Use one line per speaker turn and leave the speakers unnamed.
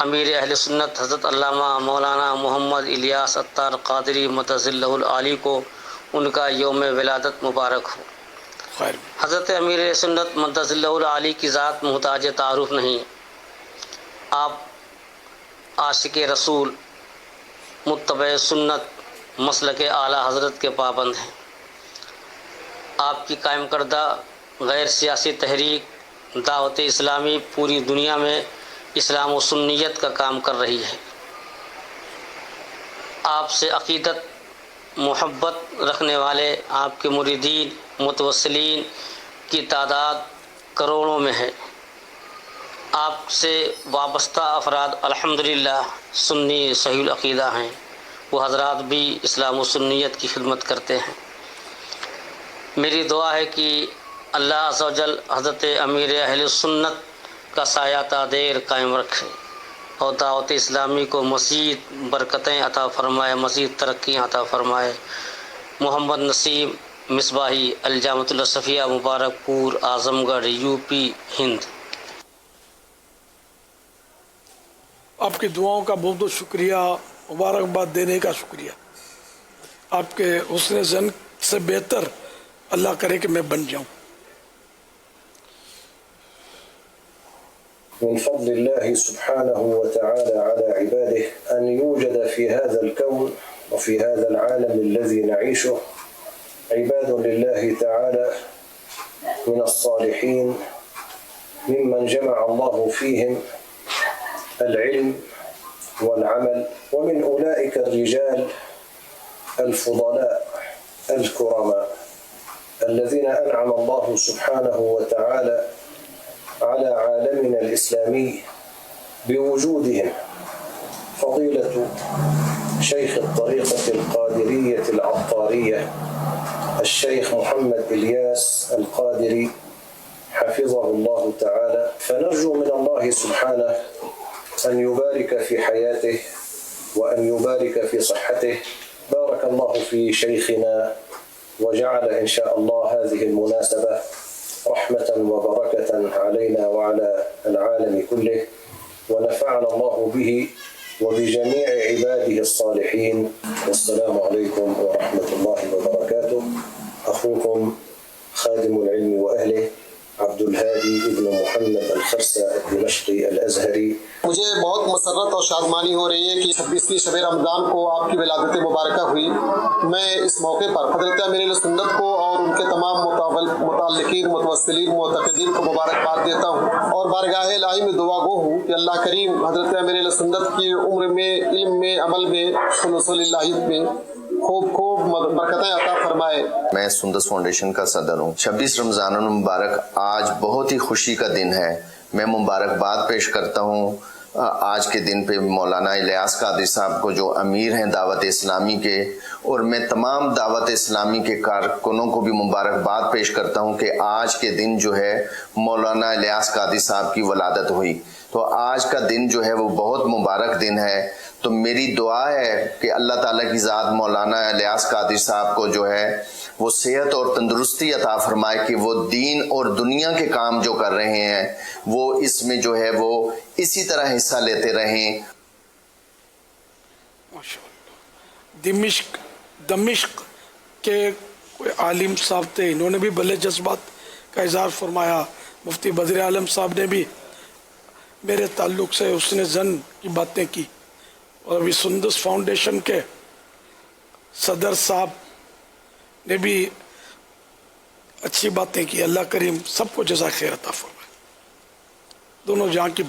امیر اہل سنت حضرت علامہ مولانا محمد الیاس عطار قادری مدثر اللہ العالی کو ان کا یوم ولادت مبارک ہو۔
خیر
حضرت امیر سنت مدثر اللہ العالی کی ذات محتاج تعارف نہیں، آپ عاشق رسول، متبع سنت، مسلک اعلیٰ حضرت کے پابند ہیں۔ آپ کی قائم کردہ غیر سیاسی تحریک دعوت اسلامی پوری دنیا میں اسلام و سنیت کا کام کر رہی ہے۔ آپ سے عقیدت محبت رکھنے والے آپ کے مریدین متوسلین کی تعداد کروڑوں میں ہے۔ آپ سے وابستہ افراد الحمدللہ سنی صحیح العقیدہ ہیں، وہ حضرات بھی اسلام و سنیت کی خدمت کرتے ہیں۔ میری دعا ہے کہ اللہ عز و جل حضرت امیر اہل سنت کا سایہ دیر قائم رکھے اور دعوت اسلامی کو مزید برکتیں عطا فرمائے، مزید ترقیاں عطا فرمائے۔ محمد نسیم مصباحی، الجامعۃ الصفیہ، مبارک پور، اعظم گڑھ، یو پی، ہند۔
آپ کی دعاؤں کا بہت بہت شکریہ، مبارکباد دینے کا شکریہ۔ آپ کے حسن زن سے بہتر اللہ کرے کہ میں بن جاؤں۔
من فضل الله سبحانه وتعالى على عباده أن يوجد في هذا الكون وفي هذا العالم الذي نعيشه عباد لله تعالى من الصالحين ممن جمع الله فيهم العلم والعمل، ومن أولئك الرجال الفضلاء الكرماء الذين أنعم الله سبحانه وتعالى على عالمنا الإسلامي بوجودهم. فضيلة شيخ الطريقة القادرية العطارية الشيخ محمد إلياس القادري حفظه الله تعالى، فنرجو من الله سبحانه أن يبارك في حياته وأن يبارك في صحته. بارك الله في شيخنا وجعل إن شاء الله هذه المناسبة رحمة وبركة علينا وعلى العالم كله، ونفعنا الله به وبجميع عباده الصالحين. والسلام عليكم ورحمة الله وبركاته. أخوكم خادم العلم وأهله عبد الهادي ابن محمد الخرسہ دمشقی الازہری۔
مجھے بہت مسرت اور شادمانی ہو رہی ہے کہ 26ویں شب رمضان کو آپ کی ولادت مبارکہ ہوئی۔ میں اس موقع پر حضرت امیر سنت کو اور ان کے تمام متعلقین متوسلین معتقدین کو مبارکباد دیتا ہوں اور بارگاہ الہی میں دعا گو ہوں کہ اللہ کریم حضرت امیر سنت کی عمر میں، علم میں، عمل میں، خلوص اللہیت میں خوب برکتیں عطا فرمائے۔
میں سندس فاؤنڈیشن کا صدر ہوں۔ 26 رمضان المبارک آج بہت ہی خوشی کا دن ہے۔ میں مبارکباد پیش کرتا ہوں آج کے دن پہ مولانا الیاس قادری صاحب کو جو امیر ہیں دعوت اسلامی کے، اور میں تمام دعوت اسلامی کے کارکنوں کو بھی مبارکباد پیش کرتا ہوں کہ آج کے دن جو ہے مولانا الیاس قادری صاحب کی ولادت ہوئی۔ تو آج کا دن جو ہے وہ بہت مبارک دن ہے۔ تو میری دعا ہے کہ اللہ تعالیٰ کی ذات مولانا الیاس قادری صاحب کو جو ہے وہ صحت اور تندرستی عطا فرمائے کہ وہ دین اور دنیا کے کام جو کر رہے ہیں وہ اس میں جو ہے وہ اسی طرح حصہ لیتے رہیں۔
دمشق کے کوئی عالم صاحب تھے، انہوں نے بھی بھلے جذبات کا اظہار فرمایا۔ مفتی بدر عالم صاحب نے بھی میرے تعلق سے حسن زن کی باتیں کی، اور ابھی سندس فاؤنڈیشن کے صدر صاحب نے بھی اچھی باتیں کی۔ اللہ کریم سب کو جزائے خیر عطا فرمائے۔ دونوں جہاں کی